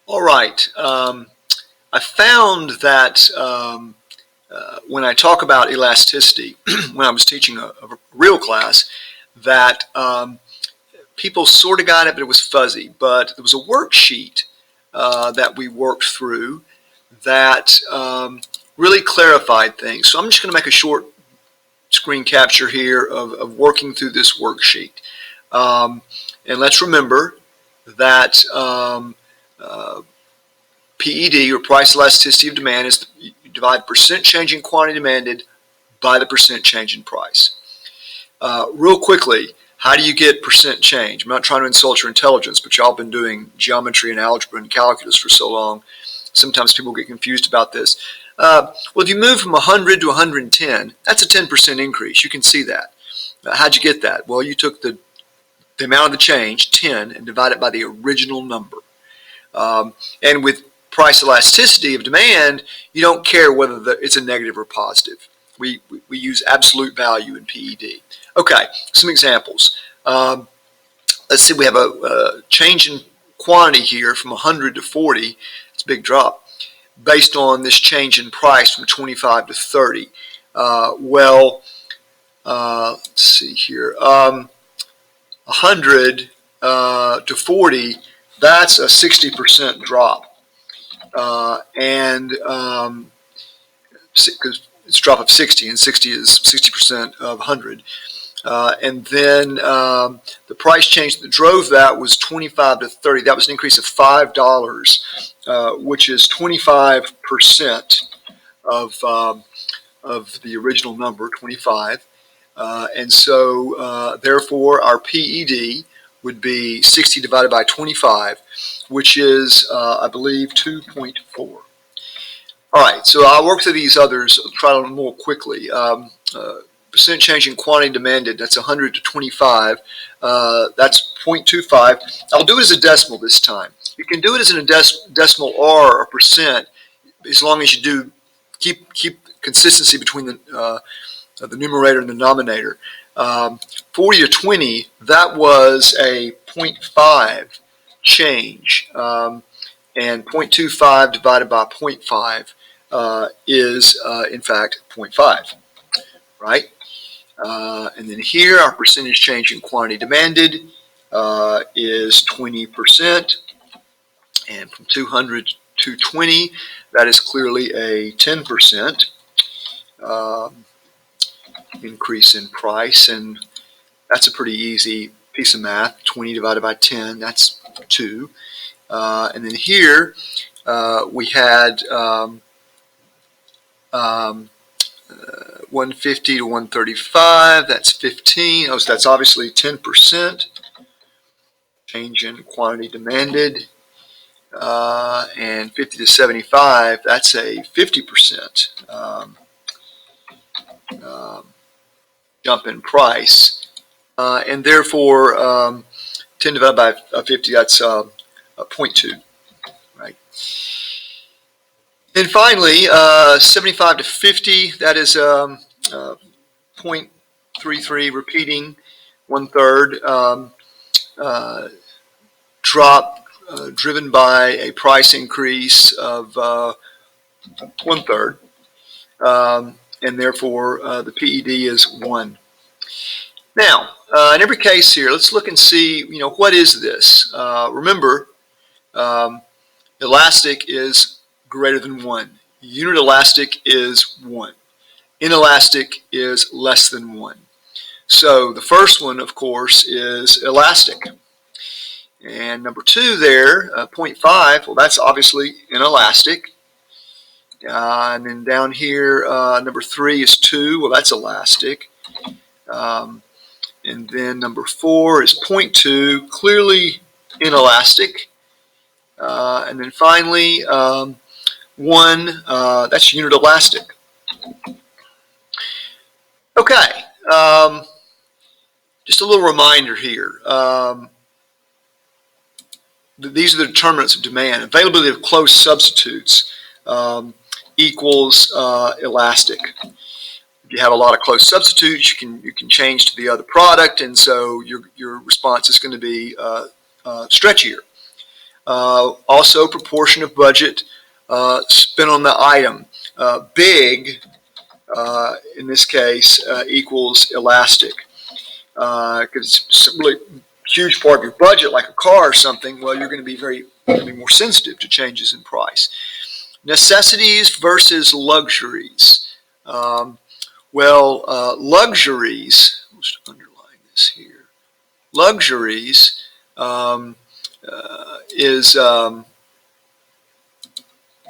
All right. I found that when I talk about elasticity, when I was teaching a real class, that people sort of got it, but it was fuzzy. But there was a worksheet that we worked through that really clarified things. So I'm just going to make a short screen capture here of working through this worksheet. And let's remember that PED, or price elasticity of demand, is you divide percent change in quantity demanded by the percent change in price. Real quickly, how do you get percent change? I'm not trying to insult your intelligence, but y'all been doing geometry and algebra and calculus for so long. Sometimes people get confused about this. Well, if you move from 100 to 110, that's a 10% increase. You can see that. How'd you get that? Well, you took the amount of the change, 10, and divide it by the original number. And with price elasticity of demand, you don't care whether it's a negative or positive. We use absolute value in PED. Okay, some examples. Let's see, we have a change in quantity here from 100 to 40. It's a big drop based on this change in price from 25 to 30. Let's see here. 100 to 40, that's a 60% drop. Because it's a drop of 60, and 60 is 60% of 100. And then the price change that drove that was 25 to 30. That was an increase of $5, which is 25% of the original number, 25. And so, therefore, our PED would be 60 divided by 25, which is, I believe, 2.4. All right, so I'll work through these others, try them more quickly. Percent change in quantity demanded, that's 100 to 25. That's 0.25. I'll do it as a decimal this time. You can do it as a decimal R or percent, as long as you do keep consistency between the numerator and the denominator. 40 to 20, that was a 0.5 change, and 0.25 divided by 0.5 is in fact 0.5, right? And then here our percentage change in quantity demanded is 20%, and from 200 to 220, that is clearly a 10% increase in price, and that's a pretty easy piece of math. 20 divided by 10, that's 2. And then here we had 150 to 135, that's 15. Oh, so that's obviously 10% change in quantity demanded. And 50 to 75, that's a 50% jump in price. And therefore, 10 divided by 50, that's 0.2, right? And finally, 75 to 50, that is 0.33, repeating, 1/3 drop driven by a price increase of 1/3, and therefore the PED is 1. Now, in every case here, let's look and see, what is this? Remember, elastic is greater than 1. Unit elastic is 1. Inelastic is less than 1. So the first one, of course, is elastic. And number 2 there, 0.5, well, that's obviously inelastic. And then down here, number 3 is 2, well, that's elastic. And then number 4 is 0.2, clearly inelastic. And then finally, 1, that's unit elastic. Okay, just a little reminder here. These are the determinants of demand. Availability of close substitutes equals elastic. If you have a lot of close substitutes, you can change to the other product, and so your response is going to be stretchier. Also, proportion of budget spent on the item. Big, in this case, equals elastic. Because it's a really huge part of your budget, like a car or something, well, you're going to be more sensitive to changes in price. Necessities versus luxuries. Luxuries, let's underline this here. Luxuries is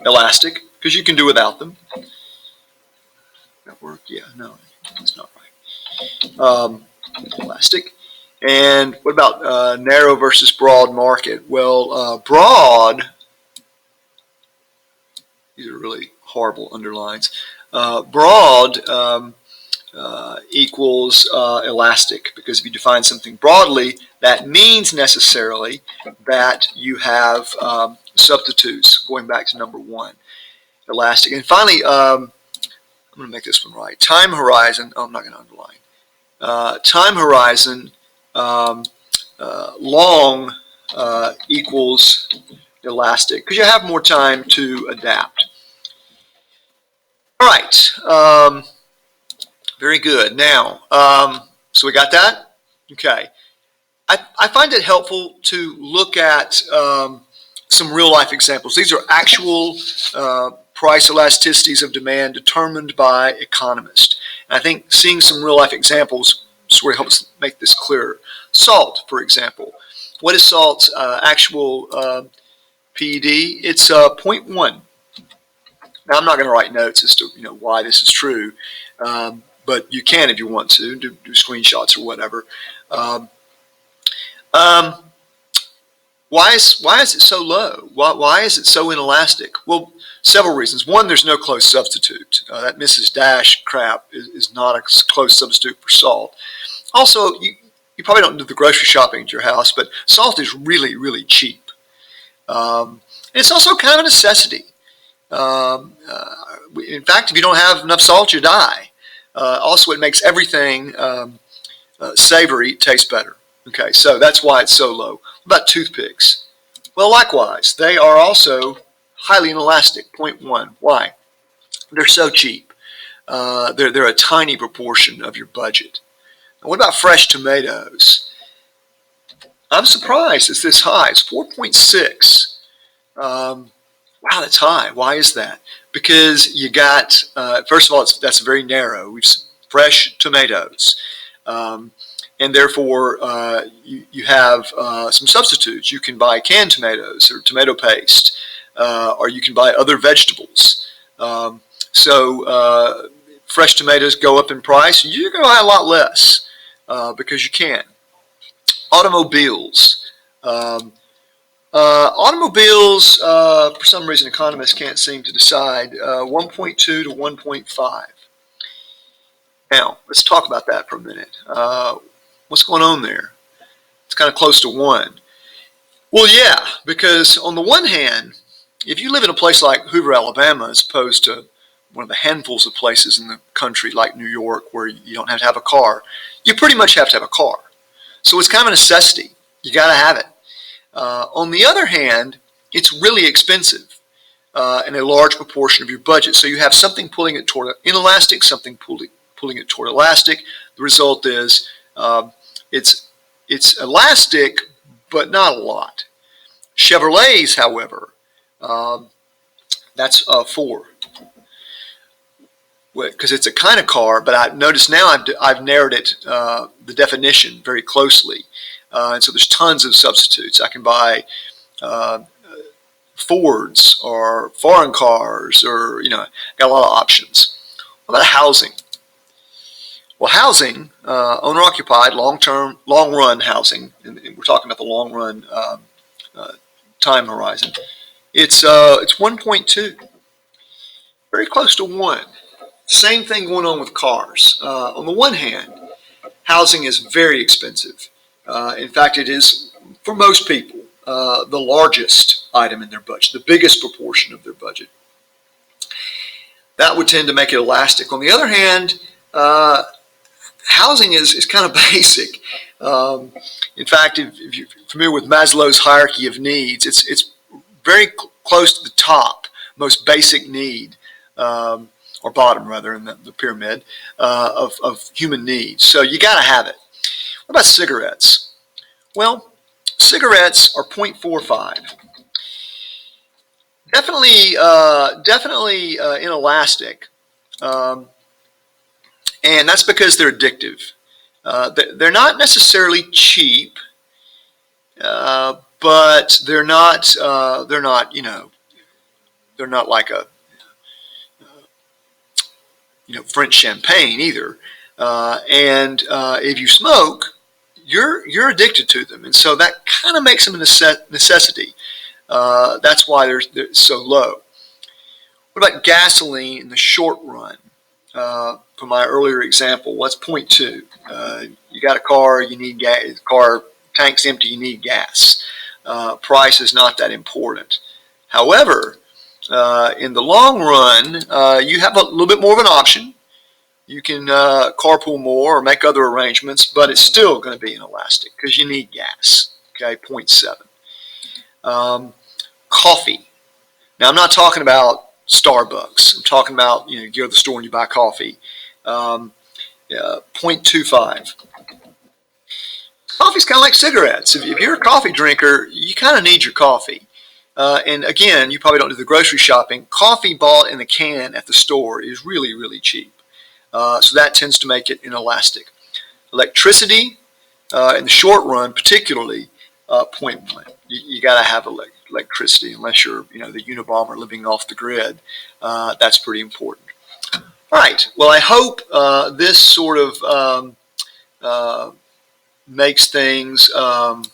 elastic, because you can do without them. That work? Yeah, no, it's not right. Elastic. And what about narrow versus broad market? Well, broad, these are really horrible underlines. Broad equals elastic, because if you define something broadly, that means necessarily that you have substitutes, going back to number one, elastic. And finally, I'm going to make this one right. Time horizon, I'm not going to underline. Time horizon, long equals elastic, because you have more time to adapt. All right, very good. Now, so we got that? Okay. I find it helpful to look at some real-life examples. These are actual price elasticities of demand determined by economists. And I think seeing some real-life examples sort of helps make this clearer. Salt, for example. What is salt's actual PED? It's 0.1. Now, I'm not going to write notes as to why this is true, but you can if you want to do screenshots or whatever. Why is it so low? Why is it so inelastic? Well, several reasons. One, there's no close substitute. That Mrs. Dash crap is not a close substitute for salt. Also, you probably don't do the grocery shopping at your house, but salt is really, really cheap. And it's also kind of a necessity. In fact, if you don't have enough salt, you die. Also, it makes everything savory taste better. Okay, so that's why it's so low. What about toothpicks? Well, likewise, they are also highly inelastic, 0.1. Why? They're so cheap. They're a tiny proportion of your budget. And what about fresh tomatoes? I'm surprised it's this high. It's 4.6. Wow, that's high. Why is that? Because you got, first of all, that's very narrow. We've fresh tomatoes. And therefore, you have some substitutes. You can buy canned tomatoes or tomato paste, or you can buy other vegetables. So fresh tomatoes go up in price. You're going to buy a lot less because you can. Automobiles. Automobiles, for some reason, economists can't seem to decide, 1.2 to 1.5. Now, let's talk about that for a minute. What's going on there? It's kind of close to 1. Well, yeah, because on the one hand, if you live in a place like Hoover, Alabama, as opposed to one of the handfuls of places in the country like New York where you don't have to have a car, you pretty much have to have a car. So it's kind of a necessity. You got to have it. On the other hand, it's really expensive in a large proportion of your budget. So you have something pulling it toward inelastic, something pulling it toward elastic. The result is it's elastic, but not a lot. Chevrolets, however, that's 4. Because it's a kind of car, but I notice now I've narrowed it, the definition very closely. And so there's tons of substitutes. I can buy Fords or foreign cars, or got a lot of options. What about housing? Well, housing, owner-occupied, long-run housing, and we're talking about the long-run time horizon. It's 1.2, very close to 1. Same thing going on with cars. On the one hand, housing is very expensive. In fact, it is, for most people, the largest item in their budget, the biggest proportion of their budget. That would tend to make it elastic. On the other hand, housing is kind of basic. In fact, if you're familiar with Maslow's hierarchy of needs, it's very close to the top, most basic need, or bottom rather, in the pyramid of human needs. So you got to have it. What about cigarettes? Well, cigarettes are 0.45. Definitely inelastic, um, and that's because they're addictive. They're not necessarily cheap, but they're not. They're not like a French champagne either. And if you smoke, you're addicted to them, and so that kind of makes them a necessity. That's why they're so low. What about gasoline in the short run? For my earlier example, what's point two? You got a car, you need gas. The car tank's empty, you need gas. Price is not that important. However, in the long run, you have a little bit more of an option. You can carpool more or make other arrangements, but it's still going to be inelastic because you need gas. Okay, 0.7. Coffee. Now, I'm not talking about Starbucks. I'm talking about, you go to the store and you buy coffee. 0.25. Coffee's kind of like cigarettes. If you're a coffee drinker, you kind of need your coffee. And again, you probably don't do the grocery shopping. Coffee bought in a can at the store is really, really cheap. So that tends to make it inelastic. Electricity, in the short run, particularly, 0.1. You got to have electricity unless you're, the Unabomber living off the grid. That's pretty important. All right. Well, I hope this sort of makes things